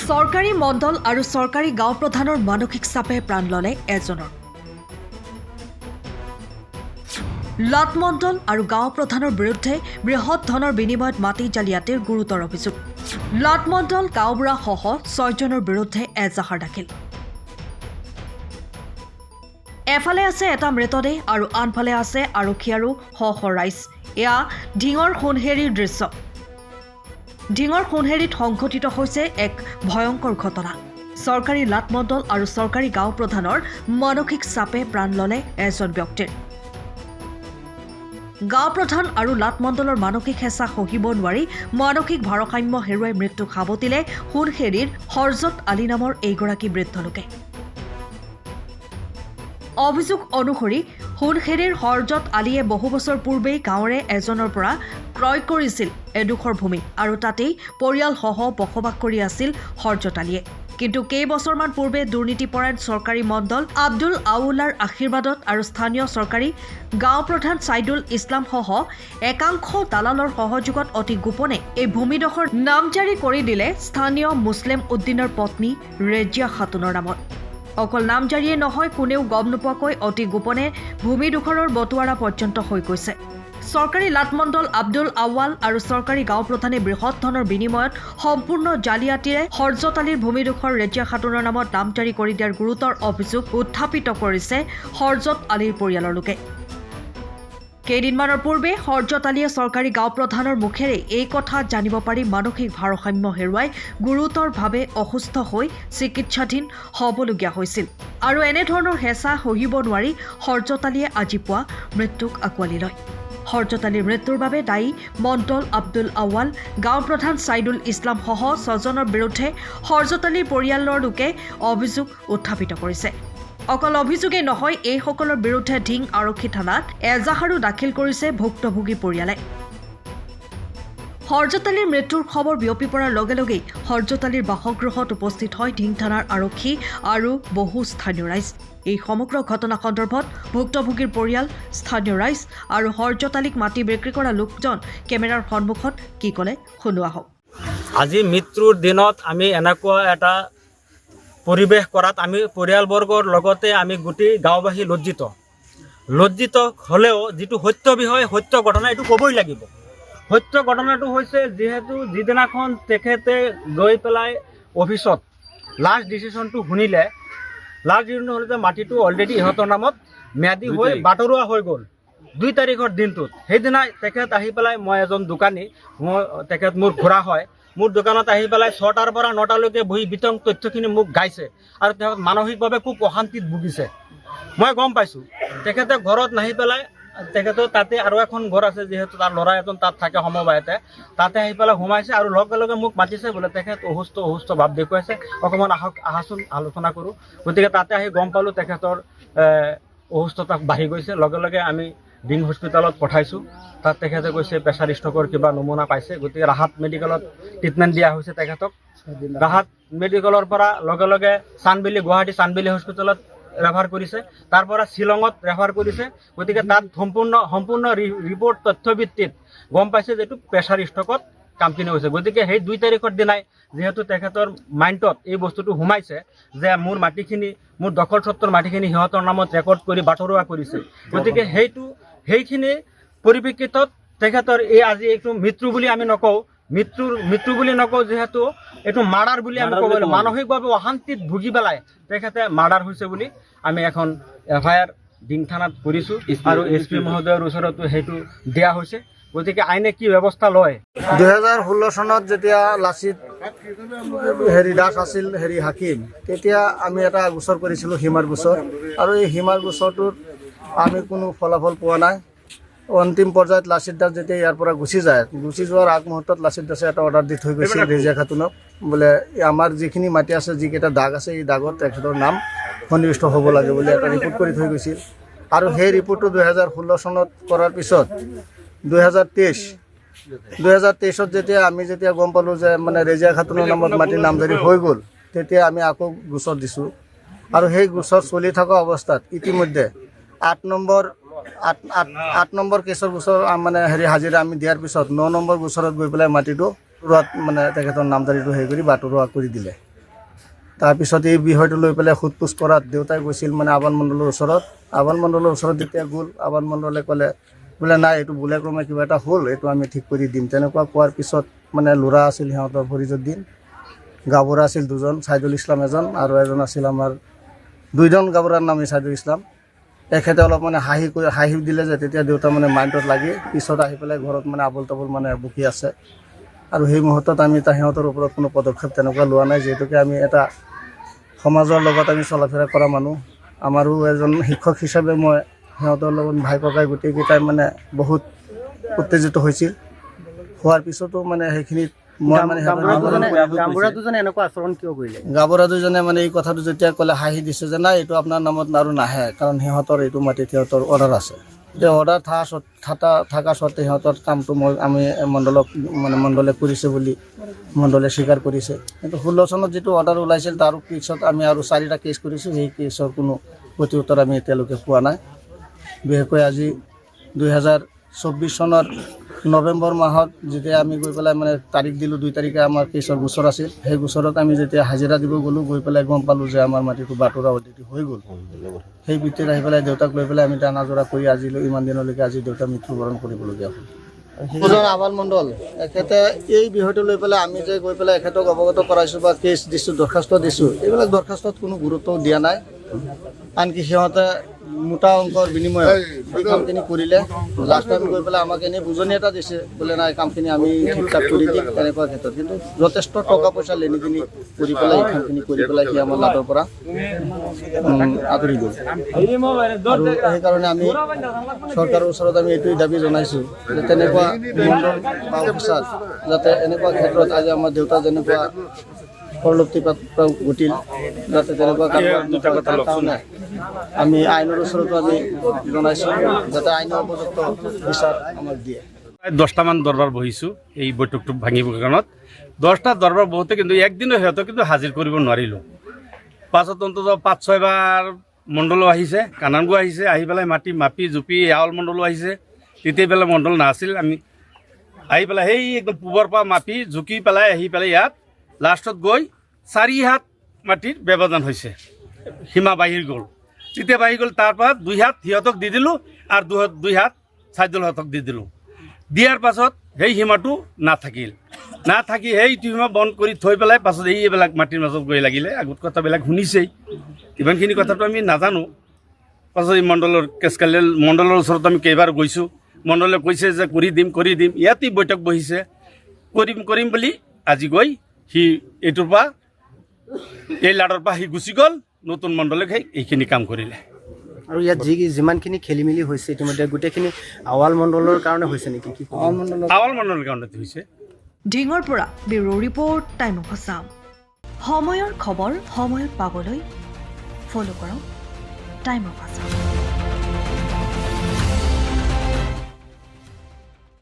চৰকাৰী মণ্ডল আৰু চৰকাৰী গাঁও প্ৰধানৰ মানসিক চাপে প্ৰাণ ল'লে এজনৰ। লাট মণ্ডল আৰু গাঁও প্ৰধানৰ বিৰুদ্ধে বৃহৎ ধনৰ বিনিময়ত মাটি জালিয়াতিৰ গুৰুতৰ অভিযোগ। লাট মণ্ডল গাঁওবুঢ়াসহ 6জনৰ বিৰুদ্ধে এজাহাৰ দাখিল। এফালে আছে এটা মৃতদেহ আৰু আনফালে আছে আৰক্ষী আৰু ৰাইজ। এয়া ঢিঙৰ সোণহেৰিৰ দৃশ্য। ঢিঙৰ সোণহেৰিত সংঘটিত হৈছে এক ভয়ংকৰ ঘটনা। চৰকাৰী লাট মণ্ডল আৰু চৰকাৰী গাঁও প্ৰধানৰ মানসিক চাপে প্ৰাণ ল'লে এজন ব্যক্তিৰ। গাঁও প্ৰধান আৰু লাট মণ্ডলৰ মানসিক হেঁচা সহিব নোৱাৰি মানসিক ভাৰসাম্য হেৰুৱাই মৃত্যুক সাৱটিলে সোণহেৰিৰ হৰজত আলী নামৰ এইগৰাকী বৃদ্ধ লোকে। অভিযোগ অনুসৰি সোণহেৰিৰ হৰজত আলীয়ে বহু বছৰ পূৰ্বেই গাঁৱৰে এজনৰ পৰা ক্ৰয় কৰিছিল এডোখৰ ভূমি আৰু তাতেই পৰিয়ালসহ বসবাস কৰি আছিল হৰজত আলীয়ে। কিন্তু কেইবছৰমান পূৰ্বে দুৰ্নীতিপৰায়ণ চৰকাৰী মণ্ডল আব্দুল আউলাৰ আশীৰ্বাদত আৰু স্থানীয় চৰকাৰী গাঁও প্ৰধান ছাইদুল ইছলামসহ একাংশ দালালৰ সহযোগত অতি গোপনে এই ভূমিডোখৰ নামজাৰি কৰি দিলে স্থানীয় মুছলিম উদ্দিনৰ পত্নী ৰেজিয়া খাতুনৰ নামত। অকল নামজাৰিয়ে নহয়, কোনেও গম নোপোৱাকৈ অতি গোপনে ভূমিডোখৰৰ বটোৱাৰা পৰ্যন্ত হৈ গৈছে। চৰকাৰী লাট মণ্ডল আব্দুল আৱাল আৰু চৰকাৰী গাঁও প্ৰধানে বৃহৎ ধনৰ বিনিময়ত সম্পূৰ্ণ জালিয়াতিৰে হৰজত আলীৰ ভূমিডোখৰ ৰেজিয়া খাতুনৰ নামত নামজাৰি কৰি দিয়াৰ গুৰুতৰ অভিযোগ উত্থাপিত কৰিছে হৰজত আলীৰ পৰিয়ালৰ লোকে। কেইদিনমানৰ পূৰ্বে হৰজত আলীয়ে চৰকাৰী গাঁও প্ৰধানৰ মুখেৰে এই কথা জানিব পাৰি মানসিক ভাৰসাম্য হেৰুৱাই গুৰুতৰভাৱে অসুস্থ হৈ চিকিৎসাধীন হ'বলগীয়া হৈছিল। আৰু এনেধৰণৰ হেঁচা সহিব নোৱাৰি হৰজত আলীয়ে আজি পুৱা মৃত্যুক আঁকোৱালি লয়। হৰজত আলীৰ মৃত্যুৰ বাবে দায়ী মণ্ডল আব্দুল আৱাল, গাঁও প্ৰধান ছাইদুল ইছলামসহ 6জনৰ বিৰুদ্ধে হৰজত আলীৰ পৰিয়ালৰ লোকে অভিযোগ উত্থাপিত কৰিছে। অকল অভিযোগেই নহয়, এইসকলৰ বিৰুদ্ধে ঢিং আৰক্ষী থানাত এজাহাৰো দাখিল কৰিছে ভুক্তভোগী পৰিয়ালে। হৰজত আলীৰ মৃত্যুৰ খবৰ বিয়পি পৰাৰ লগে লগেই হৰজত আলীৰ বাসগৃহত উপস্থিত হয় ঢিং থানাৰ আৰক্ষী আৰু বহু স্থানীয় ৰাইজ। এই সমগ্ৰ ঘটনা সন্দৰ্ভত ভুক্তভোগীৰ পৰিয়াল, স্থানীয় ৰাইজ আৰু হৰজত আলীক মাটি বিক্ৰী কৰা লোকজন কেমেৰাৰ সন্মুখত কি ক'লে শুনোৱা হওক। আজি মৃত্যুৰ দিনত আমি এনেকুৱা এটা পৰিৱেশ কৰাত আমি পৰিয়ালবৰ্গৰ লগতে আমি গোটেই গাঁওবাসী লজ্জিত হ'লেও যিটো সত্য বিষয়, সত্য ঘটনা এইটো ক'বই লাগিব। সত্য ঘটনাটো হৈছে, যিহেতু যিদিনাখন তেখেতে গৈ পেলাই অফিচত লাষ্ট ডিচিশ্যনটো শুনিলে, যে মাটিটো অলৰেডি ইহঁতৰ নামত ম্যাদী হৈ বাটৰুৱা হৈ গ'ল 2 তাৰিখৰ দিনটোত। সেইদিনাই তেখেত আহি পেলাই, মই এজন দোকানী, তেখেত মোৰ খুৰা হয়, মোৰ দোকানত আহি পেলাই 6টাৰ পৰা 9টালৈকে বহি বিতং তথ্যখিনি মোক গাইছে আৰু তেওঁ মানসিকভাৱে খুব অশান্তিত ভুগিছে। মই গম পাইছোঁ। তেখেতে ঘৰত নাহি পেলাই, তেখেতৰ তাতে আৰু এখন ঘৰ আছে, যিহেতু তাৰ ল'ৰা এজন তাত থাকে সমবায়তে, তাতে আহি পেলাই সোমাইছে আৰু লগে লগে মোক মাতিছে, বোলে তেখেত অসুস্থ ভাৱ দেখুৱাইছে, অকণমান আহাচোন আলোচনা কৰোঁ। গতিকে তাতে আহি গম পালোঁ তেখেতৰ অসুস্থতা বাঢ়ি গৈছে। লগে লগে আমি ডিং হস্পিটেলত পঠাইছোঁ। তাত তেখেতে কৈছে প্ৰেছাৰ ষ্ট্ৰ'কৰ কিবা নমুনা পাইছে। গতিকে ৰাহাত মেডিকেলত ট্ৰিটমেণ্ট দিয়া হৈছে তেখেতক। ৰাহাত মেডিকেলৰ পৰা লগে লগে গুৱাহাটী চানবেলি হস্পিটেলত ৰেফাৰ কৰিছে, তাৰ পৰা শ্বিলঙত ৰেফাৰ কৰিছে। গতিকে তাত সম্পূৰ্ণ ৰিপৰ্ট তথ্যভিত্তিত গম পাইছে যে এইটো প্ৰেছাৰ ষ্ট্ৰ'কত কামখিনি হৈছে। গতিকে সেই 2 তাৰিখৰ দিনাই যিহেতু তেখেতৰ মাইণ্ডত এই বস্তুটো সোমাইছে যে মোৰ মাটিখিনি, মোৰ দখল স্বত্বৰ মাটিখিনি সিহঁতৰ নামত ৰেকৰ্ড কৰি বাটৰুৱা কৰিছে। গতিকে সেইখিনি পৰিপ্ৰেক্ষিতত তেখেতৰ এই আজি এইটো মৃত্যু বুলি আমি নকওঁ, মৃত্যু বুলি নকওঁ, যিহেতু এইটো মাৰ্ডাৰ বুলি আমি ক'ব লাগিব। মানসিকভাৱে অশান্তিত ভুগি পেলাই তেখেতে মাৰ্ডাৰ হৈছে বুলি আমি এখন FIR ডিং থানাত কৰিছোঁ আৰু SP মহোদয়ৰ ওচৰতো সেইটো দিয়া হৈছে। গতিকে আইনে কি ব্যৱস্থা লয়। 2016 চনত যেতিয়া লাচিত দাস আছিল হাকিম, তেতিয়া আমি এটা গোচৰ কৰিছিলোঁ, সীমাৰ গোচৰ, আৰু এই সীমাৰ গোচৰটোত আমি কোনো ফলাফল পোৱা নাই। অন্তিম পৰ্যায়ত লাচিত দাস যেতিয়া ইয়াৰ পৰা গুচি যোৱাৰ আগমুহূৰ্তত লাচিত দাসে এটা অৰ্ডাৰ দি থৈ গৈছিল ৰেজিয়া খাতুনক, বোলে আমাৰ যিখিনি মাটি আছে, যিকেইটা দাগ আছে, এই দাগত তেখেতৰ নাম সন্নিৱিষ্ট হ'ব লাগে বুলি এটা ৰিপৰ্ট কৰি থৈ গৈছিল। আৰু সেই ৰিপৰ্টটো 2016 চনত কৰাৰ পিছত 2023ত যেতিয়া গম পালোঁ যে মানে ৰেজিয়া খাতুনৰ নামত মাটিৰ নামজাৰি হৈ গ'ল, তেতিয়া আমি আকৌ গোচৰ দিছোঁ। আৰু সেই গোচৰ চলি থকা অৱস্থাত ইতিমধ্যে 8 নম্বৰ কেছৰ গোচৰ মানে হাজিৰা আমি দিয়াৰ পিছত 9 নম্বৰ গোচৰত গৈ পেলাই মাটিটো ৰোৱাত মানে তেখেতৰ নামজাৰিটো হেৰি কৰি বাটৰুৱা কৰি দিলে। তাৰপিছত এই বিষয়টো লৈ পেলাই সোধ পোছ কৰাত দেউতাই গৈছিল মানে আবান মণ্ডলৰ ওচৰত। আবান মণ্ডলৰ ওচৰত যেতিয়া গ'ল, আবান মণ্ডলে ক'লে বোলে নাই, এইটো বোলে ক্ৰমে কিবা এটা হ'ল, এইটো আমি ঠিক কৰি দিম। তেনেকুৱা কোৱাৰ পিছত মানে ল'ৰা আছিল সিহঁতৰ ফৰিজুদ্দিন, গাভৰু আছিল দুজন, ছাইদুল ইছলাম এজন আৰু এজন আছিল আমাৰ, দুইজন গাভৰুৰ নাম ছাইদুল ইছলাম। তেখেতে অলপ মানে হাঁহি দিলে যে তেতিয়া দেউতা মানে মাইণ্ডত লাগি পিছত আহি পেলাই ঘৰত মানে আবল তাবল মানে বকি আছে। আৰু সেই মুহূৰ্তত আমি সিহঁতৰ ওপৰত কোনো পদক্ষেপ তেনেকুৱা লোৱা নাই, যিহেতুকে আমি এটা সমাজৰ লগত আমি চলা ফিৰা কৰা মানুহ। আমাৰো এজন শিক্ষক হিচাপে মই সিহঁতৰ লগত ভাই ককাই গোটেইকেইটাই মানে বহুত উত্তেজিত হৈছিল। হোৱাৰ পিছতো মানে সেইখিনিত মই মানে গামবুঢ়া দুজনে এনেকুৱা আচৰণ কিয় কৰিলে? গাভৰু দুজনে মানে এই কথাটো যেতিয়া ক'লে হাঁহি দিছে যে নাই, এইটো আপোনাৰ নামত আৰু নাহে, কাৰণ সিহঁতৰ এইটো মাটিত সিহঁতৰ অৰ্ডাৰ আছে। এতিয়া অৰ্ডাৰ থকা স্বত্তে সিহঁতৰ কামটো আমি মণ্ডলে কৰিছে বুলি মণ্ডলে স্বীকাৰ কৰিছে। কিন্তু 16 চনত যিটো অৰ্ডাৰ ওলাইছিল তাৰ পিছত আমি আৰু 4টা কেছ কৰিছোঁ, সেই কেছৰ কোনো প্ৰত্যুত্তৰ আমি এতিয়ালৈকে পোৱা নাই। বিশেষকৈ আজি 2024 চনৰ নৱেম্বৰ মাহত যেতিয়া আমি গৈ পেলাই মানে তাৰিখ দিলোঁ, 2 তাৰিখে আমাৰ কেছৰ গোচৰ আছিল। সেই গোচৰত আমি যেতিয়া হাজিৰা দিব গ'লোঁ, গৈ পেলাই গম পালোঁ যে আমাৰ মাটিটো বাটৰা অলৰেডি হৈ গ'ল। সেই ভিত্তিত আহি পেলাই দেউতাক লৈ পেলাই আমি টানাজোৰা কৰি আজিলৈ ইমান দিনলৈকে আজি দেউতা মৃত্যুবৰণ কৰিবলগীয়া হ'ল। আবাল মণ্ডল এখেতে এই বিষয়টো লৈ পেলাই আমি যে গৈ পেলাই এখেতক অৱগত কৰাইছোঁ বা কেছ দিছোঁ, দৰখাস্ত দিছোঁ, এইবিলাক দৰখাস্তত কোনো গুৰুত্ব দিয়া নাই। আনকি সিহঁতে মোটা অংকৰ বিনিময়ত এই কামখিনি কৰিলে। লাষ্ট টাইম গৈ পেলাই আমাক এনেই বুজনি এটা দিছে, বোলে নাই কামখিনি আমি ঠিক ঠাক কৰি দিম তেনেকুৱা ক্ষেত্ৰত। কিন্তু যথেষ্ট টকা পইচা লেনি দেনি কৰি পেলাই এই কামখিনি কৰি পেলাই সি আমাৰ লাটৰ পৰা আঁতৰি গ'ল। আৰু সেইকাৰণে আমি চৰকাৰৰ ওচৰত আমি এইটোৱে দাবী জনাইছোঁ যে তেনেকুৱা মণ্ডল বা অফিচাৰ যাতে এনেকুৱা ক্ষেত্ৰত আজি আমাৰ দেউতা যেনেকুৱা পৰলপ্তিপাত ঘটিল, যাতে তেনেকুৱা কাৰণে আমি আইনৰ ওচৰতো আমি জনাইছোঁ যাতে আইনৰ উপযুক্ত বিচাৰ আমাক দিয়ে। 10টামান দৰবাৰ বহিছোঁ এই বৈঠকটো ভাঙিবৰ কাৰণত। 10টা দৰবাৰ বহুতে কিন্তু একদিনো সিহঁতক কিন্তু হাজিৰ কৰিব নোৱাৰিলোঁ। পাছত অন্ততঃ 5-6 বাৰ মণ্ডলো আহিছে, কানানগো আহিছে, আহি পেলাই মাপি জুপি আউল মণ্ডলো আহিছে। তেতিয়া পেলাই মণ্ডল নাছিল, আমি আহি পেলাই সেই একদম পূবৰ পৰা মাপি জুকি পেলাই আহি পেলাই ইয়াত লাষ্টত গৈ 4 হাত মাটিৰ ব্যৱধান হৈছে, সীমা বাহিৰ গ'ল। তেতিয়া বাঢ়ি গ'ল, তাৰপৰা 2 হাত সিহঁতক দি দিলোঁ আৰু 2 হাত ছাইদুল হকক দি দিলোঁ। দিয়াৰ পাছত সেই সীমাটো নাথাকি সেই সীমা বন্ধ কৰি থৈ পেলাই পাছত এইবিলাক মাটিৰ মাজত গৈ লাগিলে। আগত কথাবিলাক শুনিছেই, ইমানখিনি কথাটো আমি নাজানো। পাছত এই মণ্ডলৰ কেছ কালিলে মণ্ডলৰ ওচৰত আমি কেইবাৰ গৈছোঁ, মণ্ডলে কৈছে যে কৰি দিম। ইয়াতেই বৈঠক বহিছে, কৰিম বুলি আজি গৈ সি এইটোৰ পৰা এই লাডৰ পৰা সি গুচি গ'ল। নতুন মণ্ডলে এইখিনি কাম কৰিলে। আৰু ইয়াত যিমানখিনি খেলি মেলি হৈছে ইতিমধ্যে গোটেইখিনি আৱাল মণ্ডলৰ কাৰণে হৈছে নেকি? আৱাল মণ্ডলৰ কাৰণে হৈছে। ডিঙৰ পৰা bureau report, time of Assam. সময়ৰ খবৰ সময়ত পাবলৈ ফ'ল' কৰক টাইম অফ আছাম।